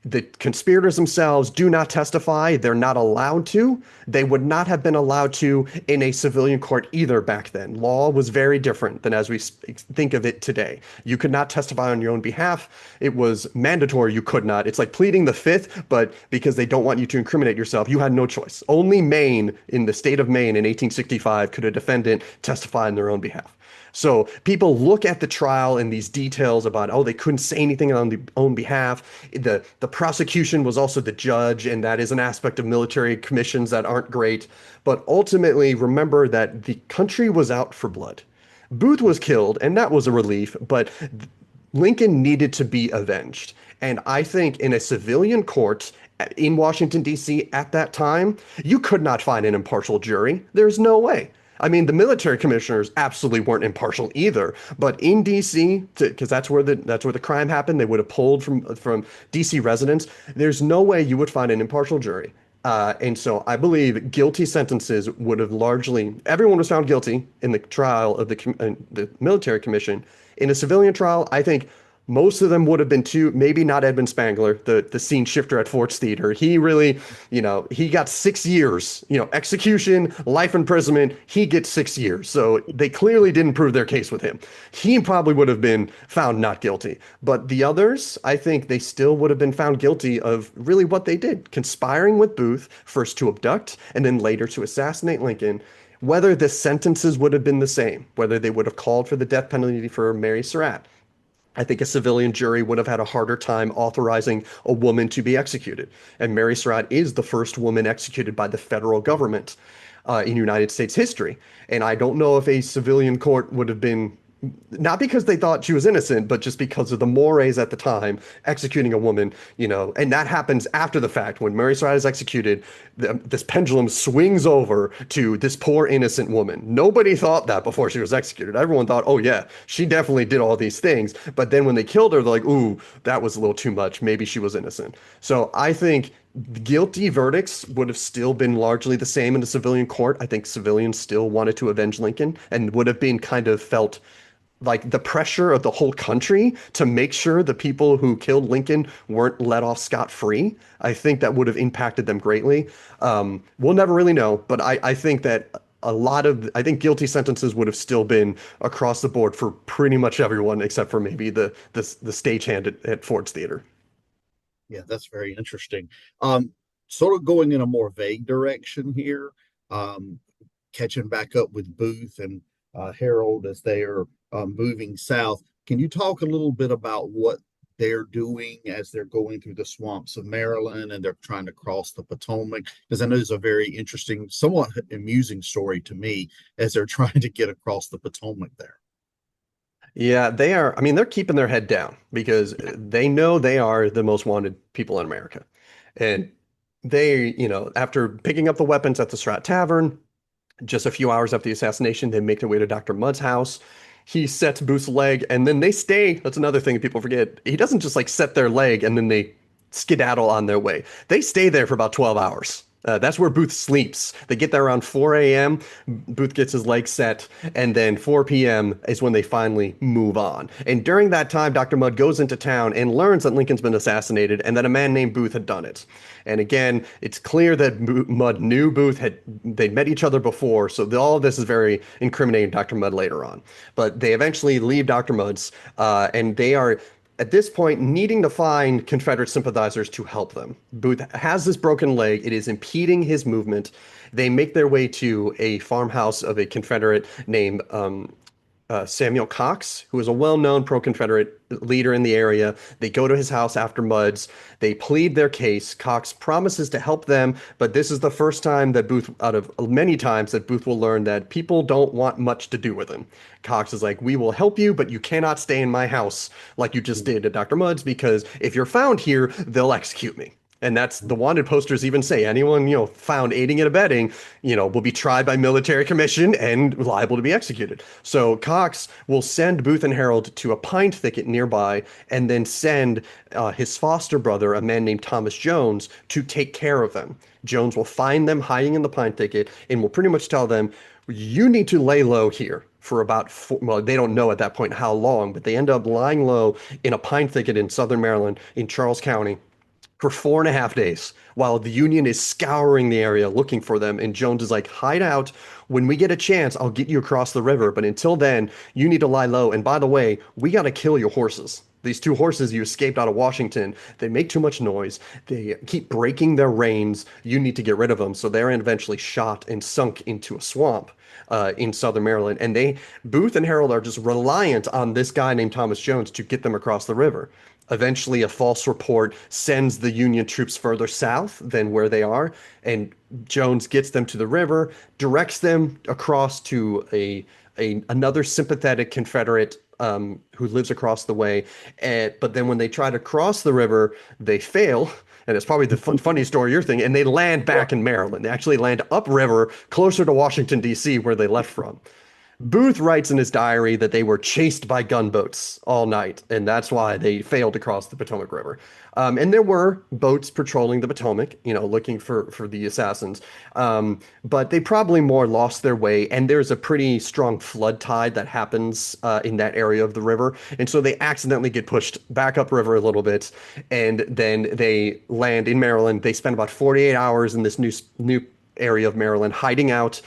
The conspirators themselves do not testify. They're not allowed to. They would not have been allowed to in a civilian court either back then. Law was very different than as we think of it today. You could not testify on your own behalf. It was mandatory you could not. It's like pleading the fifth, but because they don't want you to incriminate yourself, you had no choice. Only Maine, in the state of Maine in 1865, could a defendant testify on their own behalf. So people look at the trial and these details about, oh, they couldn't say anything on their own behalf. The prosecution was also the judge, and that is an aspect of military commissions that aren't great. But ultimately, remember that the country was out for blood. Booth was killed, and that was a relief, but Lincoln needed to be avenged. And I think in a civilian court in Washington, D.C. at that time, you could not find an impartial jury. There's no way. I mean, the military commissioners absolutely weren't impartial either. But in DC, because that's where the crime happened, they would have pulled from DC residents. There's no way you would find an impartial jury. And so I believe guilty sentences would have largely everyone was found guilty in the trial of the military commission. In a civilian trial, I think most of them would have been too, maybe not Edmund Spangler, the scene shifter at Ford's Theater. He really, he got 6 years, execution, life imprisonment. He gets 6 years. So they clearly didn't prove their case with him. He probably would have been found not guilty. But the others, I think they still would have been found guilty of really what they did, conspiring with Booth, first to abduct and then later to assassinate Lincoln. Whether the sentences would have been the same, whether they would have called for the death penalty for Mary Surratt, I think a civilian jury would have had a harder time authorizing a woman to be executed. And Mary Surratt is the first woman executed by the federal government in United States history. And I don't know if a civilian court would have been, not because they thought she was innocent, but just because of the mores at the time, executing a woman, and that happens after the fact. When Mary Surratt is executed, this pendulum swings over to this poor innocent woman. Nobody thought that before she was executed. Everyone thought, oh yeah, she definitely did all these things. But then when they killed her, they're like, ooh, that was a little too much. Maybe she was innocent. So I think guilty verdicts would have still been largely the same in the civilian court. I think civilians still wanted to avenge Lincoln and would have been kind of felt like the pressure of the whole country to make sure the people who killed Lincoln weren't let off scot-free. I think that would have impacted them greatly. We'll never really know, but I think that I think guilty sentences would have still been across the board for pretty much everyone except for maybe the stagehand at Ford's Theater. Yeah, that's very interesting. Sort of going in a more vague direction here, um, catching back up with Booth and Harold as they are moving south. Can you talk a little bit about what they're doing as they're going through the swamps of Maryland and they're trying to cross the Potomac? Because I know it's a very interesting, somewhat amusing story to me as they're trying to get across the Potomac there. Yeah, they are. I mean, they're keeping their head down because they know they are the most wanted people in America. And they, after picking up the weapons at the Strat Tavern, just a few hours after the assassination, they make their way to Dr. Mudd's house. He sets Booth's leg, and then they stay. That's another thing that people forget. He doesn't just like set their leg and then they skedaddle on their way. They stay there for about 12 hours. That's where Booth sleeps. They get there around 4 a.m. Booth gets his leg set, and then 4 p.m. is when they finally move on. And during that time, Dr. Mudd goes into town and learns that Lincoln's been assassinated and that a man named Booth had done it. And again, it's clear that Mudd knew Booth they'd met each other before, so all of this is very incriminating to Dr. Mudd later on. But they eventually leave Dr. Mudd's, and they are at this point needing to find Confederate sympathizers to help them. Booth has this broken leg. It is impeding his movement. They make their way to a farmhouse of a Confederate named Samuel Cox, who is a well-known pro-Confederate leader in the area. They go to his house after Mudd's. They plead their case. Cox promises to help them, but this is the first time that Booth, out of many times, that Booth will learn that people don't want much to do with him. Cox is like, we will help you, but you cannot stay in my house like you just did at Dr. Mudd's, because if you're found here, they'll execute me. And that's the wanted posters even say anyone, found aiding and abetting, will be tried by military commission and liable to be executed. So Cox will send Booth and Harold to a pine thicket nearby and then send his foster brother, a man named Thomas Jones, to take care of them. Jones will find them hiding in the pine thicket and will pretty much tell them, you need to lay low here for about well, they don't know at that point how long, but they end up lying low in a pine thicket in southern Maryland in Charles County for 4.5 days while the Union is scouring the area looking for them. And Jones is like, hide out. When we get a chance, I'll get you across the river. But until then, you need to lie low. And by the way, we got to kill your horses. These two horses you escaped out of Washington, they make too much noise. They keep breaking their reins. You need to get rid of them. So they're eventually shot and sunk into a swamp in southern Maryland. And Booth and Harold are just reliant on this guy named Thomas Jones to get them across the river. Eventually, a false report sends the Union troops further south than where they are, and Jones gets them to the river, directs them across to another sympathetic Confederate who lives across the way. But then when they try to cross the river, they fail and it's probably the funny story you're thinking, and they land back in Maryland. They actually land upriver, closer to Washington, D.C., where they left from. Booth writes in his diary that they were chased by gunboats all night, and that's why they failed to cross the Potomac River. And there were boats patrolling the Potomac, looking for the assassins. But they probably more lost their way, and there's a pretty strong flood tide that happens in that area of the river. And so they accidentally get pushed back upriver a little bit, and then they land in Maryland. They spend about 48 hours in this new area of Maryland, hiding out.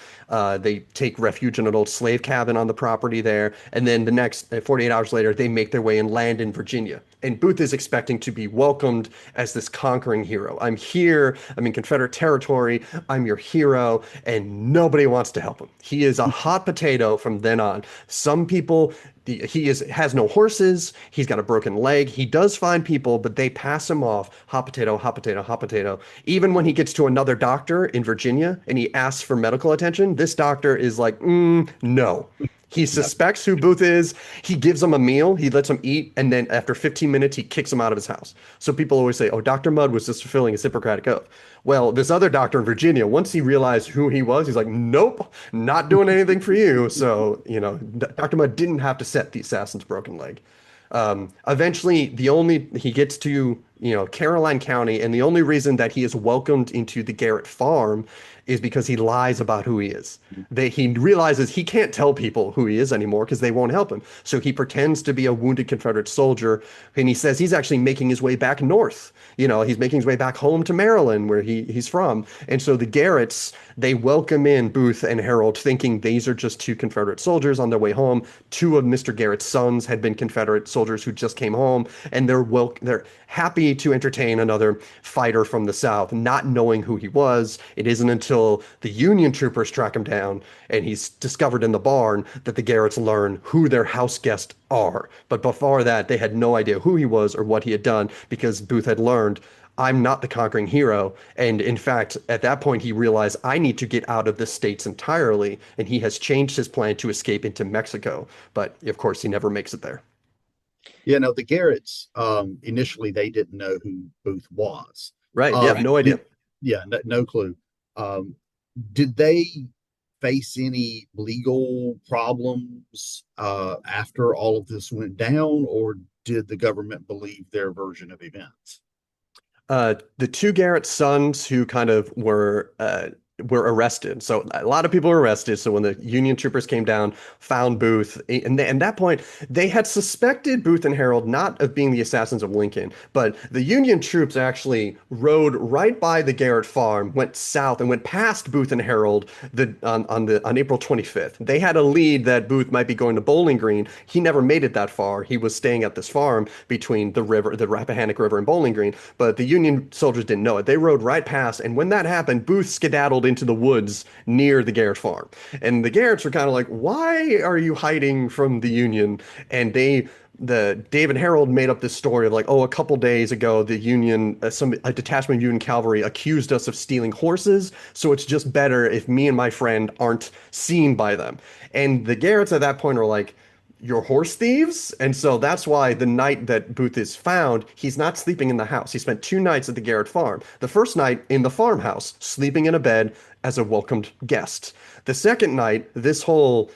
They take refuge in an old slave cabin on the property there. And then the next 48 hours later, they make their way and land in Virginia. And Booth is expecting to be welcomed as this conquering hero. I'm here. I'm in Confederate territory. I'm your hero. And nobody wants to help him. He is a hot potato from then on. Some people, has no horses. He's got a broken leg. He does find people, but they pass him off. Hot potato, hot potato, hot potato. Even when he gets to another doctor in Virginia and he asks for medical attention, this doctor is like, no. He suspects who Booth is. He gives him a meal. He lets him eat. And then after 15 minutes, he kicks him out of his house. So people always say, oh, Dr. Mudd was just fulfilling his Hippocratic oath. Well, this other doctor in Virginia, once he realized who he was, he's like, nope, not doing anything for you. So, Dr. Mudd didn't have to set the assassin's broken leg. Eventually, he gets to, Caroline County, and the only reason that he is welcomed into the Garrett farm is because he lies about who he is. He realizes he can't tell people who he is anymore because they won't help him. So he pretends to be a wounded Confederate soldier, and he says he's actually making his way back north. He's making his way back home to Maryland, where he's from. And so the Garretts, they welcome in Booth and Harold, thinking these are just two Confederate soldiers on their way home. Two of Mr. Garrett's sons had been Confederate soldiers who just came home, and they're happy to entertain another fighter from the South, not knowing who he was. It isn't until the Union troopers track him down and he's discovered in the barn that the Garretts learn who their house guests are. But before that, they had no idea who he was or what he had done, because Booth had learned, I'm not the conquering hero. And in fact, at that point, he realized, I need to get out of the States entirely. And he has changed his plan to escape into Mexico. But of course, he never makes it there. The Garretts, initially they didn't know who Booth was. Right. Yeah. No idea. No clue. Did they face any legal problems after all of this went down, or did the government believe their version of events? The two Garrett sons who kind of were arrested. So a lot of people were arrested. So when the Union troopers came down, found Booth, and at that point, they had suspected Booth and Harold not of being the assassins of Lincoln, but the Union troops actually rode right by the Garrett farm, went south, and went past Booth and Harold on April 25th. They had a lead that Booth might be going to Bowling Green. He never made it that far. He was staying at this farm between the Rappahannock River and Bowling Green, but the Union soldiers didn't know it. They rode right past, and when that happened, Booth skedaddled into the woods near the Garrett farm. And the Garretts were kind of like, why are you hiding from the Union? And David Harold made up this story of like, oh, a couple days ago, the Union, a detachment of Union cavalry accused us of stealing horses. So it's just better if me and my friend aren't seen by them. And the Garretts at that point are like, you're horse thieves? And so that's why the night that Booth is found, he's not sleeping in the house. He spent 2 nights at the Garrett farm. The first night in the farmhouse, sleeping in a bed as a welcomed guest. The second night, this whole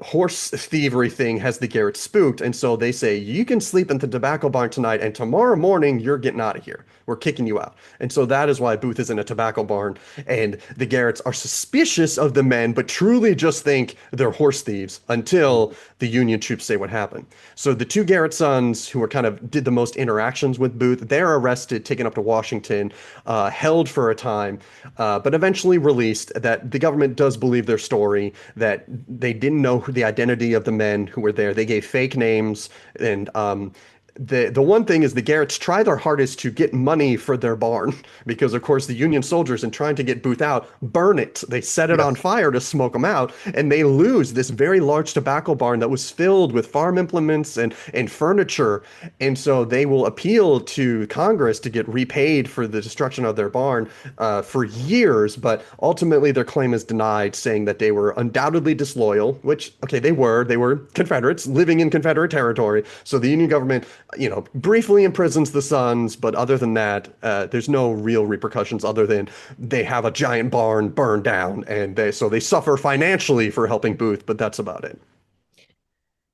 horse thievery thing has the Garretts spooked, and so they say, you can sleep in the tobacco barn tonight, and tomorrow morning you're getting out of here. We're kicking you out. And so that is why Booth is in a tobacco barn, and the Garretts are suspicious of the men, but truly just think they're horse thieves until the Union troops say what happened. So the two Garrett sons, who did the most interactions with Booth, they're arrested, taken up to Washington, held for a time, but eventually released. That the government does believe their story, that they didn't know the identity of the men who were there. They gave fake names, and the one thing is the Garretts try their hardest to get money for their barn because, of course, the Union soldiers, in trying to get Booth out, burn it. They set it on fire to smoke him out, and they lose this very large tobacco barn that was filled with farm implements and furniture. And so they will appeal to Congress to get repaid for the destruction of their barn for years, but ultimately their claim is denied, saying that they were undoubtedly disloyal, which, okay, they were Confederates living in Confederate territory. So the Union government briefly imprisons the sons, but other than that, there's no real repercussions other than they have a giant barn burned down, and they suffer financially for helping Booth, but that's about it.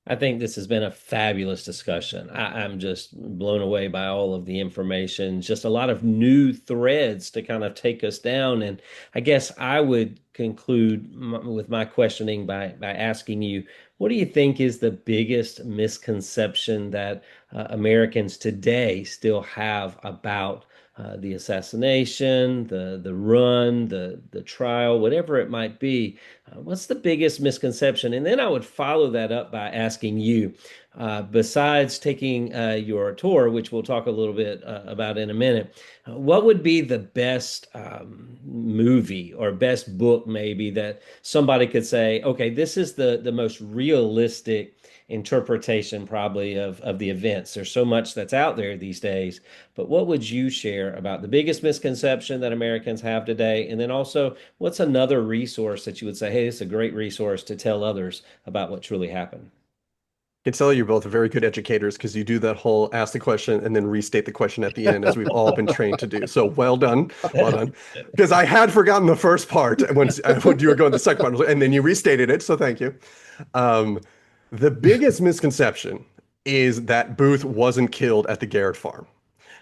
I think this has been a fabulous discussion. I'm just blown away by all of the information, just a lot of new threads to kind of take us down. And I guess I would conclude with my questioning by asking you, what do you think is the biggest misconception that Americans today still have about the assassination, the run, the trial, whatever it might be? What's the biggest misconception? And then I would follow that up by asking you, besides taking your tour, which we'll talk a little bit about in a minute, what would be the best movie or best book maybe that somebody could say, okay, this is the most realistic interpretation probably of the events. There's so much that's out there these days, but what would you share about the biggest misconception that Americans have today? And then also, what's another resource that you would say, hey, it's a great resource to tell others about what truly happened? I can tell you're both very good educators because you do that whole ask the question and then restate the question at the end, as we've all been trained to do. So well done, well done. Because I had forgotten the first part when you were going the second part, and then you restated it. So thank you. Um, the biggest misconception is that Booth wasn't killed at the Garrett farm,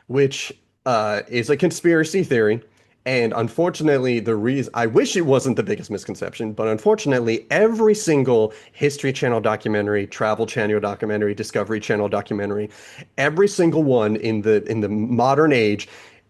which is a conspiracy theory. And unfortunately, the reason I wish it wasn't the biggest misconception, but unfortunately, every single History Channel documentary, Travel Channel documentary, Discovery Channel documentary, every single one in the modern age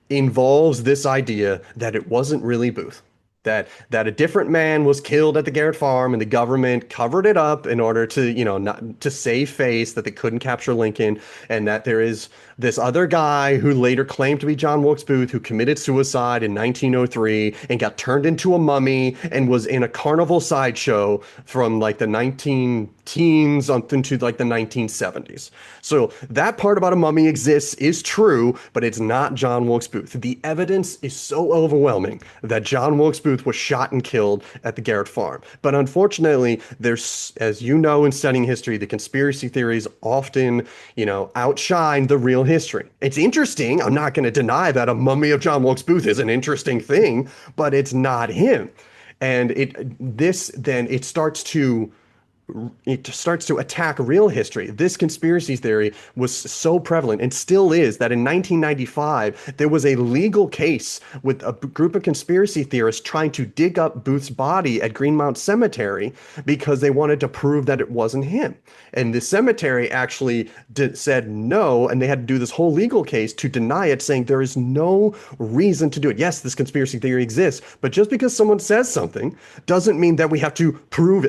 involves this idea that it wasn't really Booth. That a different man was killed at the Garrett farm and the government covered it up in order to, not to save face, that they couldn't capture Lincoln, and that there is this other guy who later claimed to be John Wilkes Booth who committed suicide in 1903 and got turned into a mummy and was in a carnival sideshow from like the 19 teens up into like the 1970s. So that part about a mummy exists is true, but it's not John Wilkes Booth. The evidence is so overwhelming that John Wilkes Booth was shot and killed at the Garrett farm. But unfortunately, there's, as you know in studying history, the conspiracy theories often, outshine the real history. It's interesting. I'm not going to deny that a mummy of John Wilkes Booth is an interesting thing, but it's not him. And it starts to attack real history. This conspiracy theory was so prevalent and still is that in 1995, there was a legal case with a group of conspiracy theorists trying to dig up Booth's body at Greenmount Cemetery because they wanted to prove that it wasn't him. And the cemetery actually said no, and they had to do this whole legal case to deny it, saying there is no reason to do it. Yes, this conspiracy theory exists, but just because someone says something doesn't mean that we have to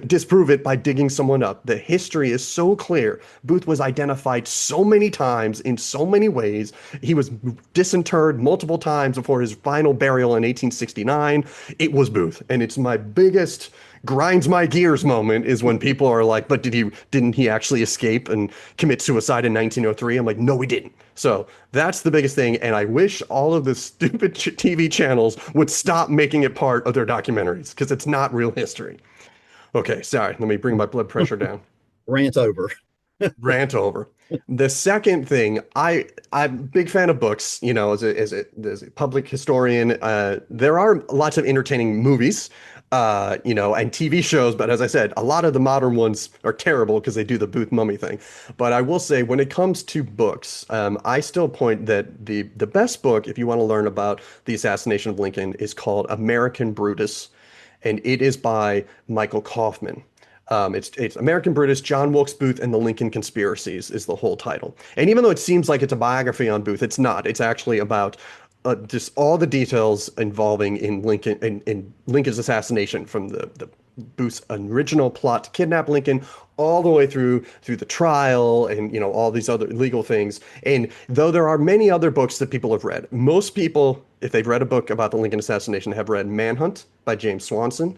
disprove it by digging someone up. The history is so clear. Booth was identified so many times in so many ways. He was disinterred multiple times before his final burial in 1869. It was Booth. And it's my biggest grinds my gears moment is when people are like, but didn't he actually escape and commit suicide in 1903? I'm like, no, he didn't. So that's the biggest thing. And I wish all of the stupid TV channels would stop making it part of their documentaries because it's not real history. Okay, sorry. Let me bring my blood pressure down. Rant over. Rant over. The second thing, I'm a big fan of books, as a public historian. There are lots of entertaining movies, and TV shows, but as I said, a lot of the modern ones are terrible because they do the Booth mummy thing. But I will say, when it comes to books, I still point that the best book, if you want to learn about the assassination of Lincoln, is called American Brutus, and it is by Michael Kaufman. It's American Brutus, John Wilkes Booth, and the Lincoln Conspiracies is the whole title. And even though it seems like it's a biography on Booth, it's not. It's actually about just all the details involving in Lincoln's assassination, from the Booth's original plot to kidnap Lincoln all the way through the trial and all these other legal things. And though there are many other books that people have read, most people, if they've read a book about the Lincoln assassination, have read Manhunt by James Swanson.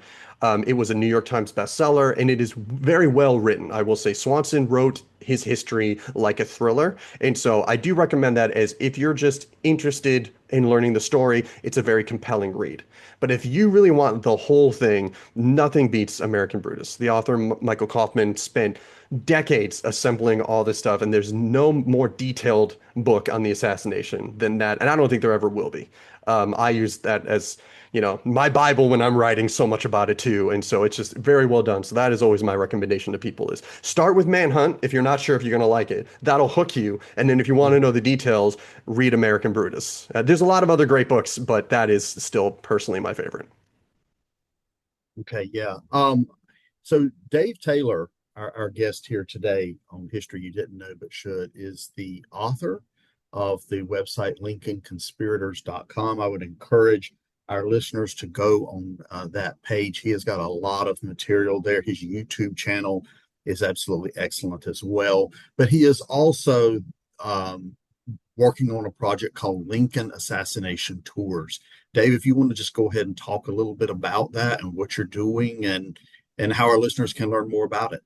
It was a New York Times bestseller, and it is very well written. I will say Swanson wrote his history like a thriller. And so I do recommend that, as if you're just interested in learning the story, it's a very compelling read. But if you really want the whole thing, nothing beats American Brutus. The author, Michael Kaufman, spent decades assembling all this stuff, and there's no more detailed book on the assassination than that. And I don't think there ever will be. I use that as, my Bible when I'm writing so much about it too. And so it's just very well done. So that is always my recommendation to people, is start with Manhunt if you're not sure if you're going to like it. That'll hook you. And then if you want to know the details, read American Brutus. There's a lot of other great books, but that is still personally my favorite. Okay, yeah. So Dave Taylor, our guest here today on History You Didn't Know But Should, is the author of the website lincolnconspirators.com. I would encourage our listeners to go on that page. He has got a lot of material there. His YouTube channel is absolutely excellent as well. But he is also working on a project called Lincoln Assassination Tours. Dave, if you want to just go ahead and talk a little bit about that and what you're doing and how our listeners can learn more about it.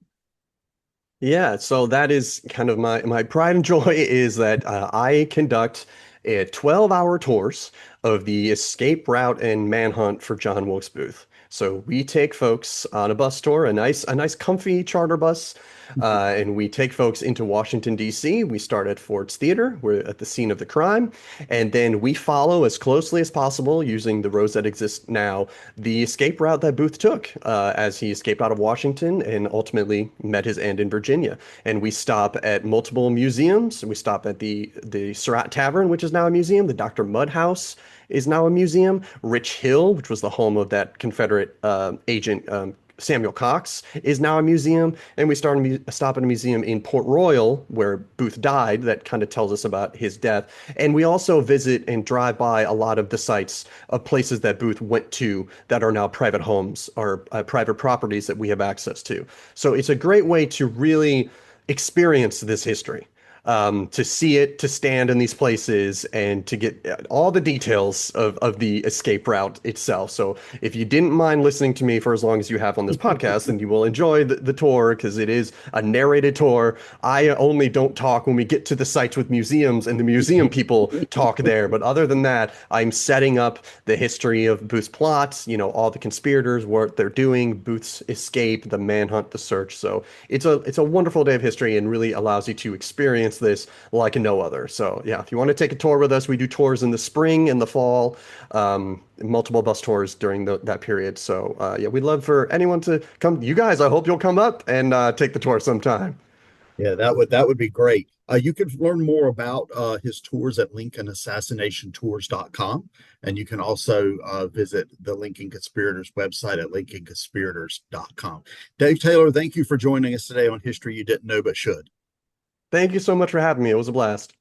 Yeah, so that is kind of my pride and joy, is that I conduct 12-hour tours of the escape route and manhunt for John Wilkes Booth. So we take folks on a bus tour, a nice comfy charter bus, and we take folks into Washington, D.C. We start at Ford's Theater. We're at the scene of the crime, and then we follow as closely as possible, using the roads that exist now, the escape route that Booth took as he escaped out of Washington and ultimately met his end in Virginia. And we stop at multiple museums. We stop at the Surratt Tavern, which is now a museum. The Dr. Mudd House is now a museum. Rich Hill, which was the home of that Confederate agent Samuel Cox, is now a museum. And we stop at a museum in Port Royal where Booth died that kind of tells us about his death. And we also visit and drive by a lot of the sites of places that Booth went to that are now private homes or private properties that we have access to. So it's a great way to really experience this history. To see it, to stand in these places, and to get all the details of the escape route itself. So if you didn't mind listening to me for as long as you have on this podcast, then you will enjoy the tour, because it is a narrated tour. I only don't talk when we get to the sites with museums, and the museum people talk there. But other than that, I'm setting up the history of Booth's plots, all the conspirators, what they're doing, Booth's escape, the manhunt, the search. So it's a wonderful day of history, and really allows you to experience this like no other. So yeah, if you want to take a tour with us, we do tours in the spring and the fall, multiple bus tours during that period. So yeah, we'd love for anyone to come. You guys, I hope you'll come up and take the tour sometime. Yeah, that would be great. You can learn more about his tours at lincolnassassinationtours.com, and you can also visit the Lincoln Conspirators website at lincolnconspirators.com. Dave Taylor, thank you for joining us today on History You Didn't Know But Should. Thank you so much for having me. It was a blast.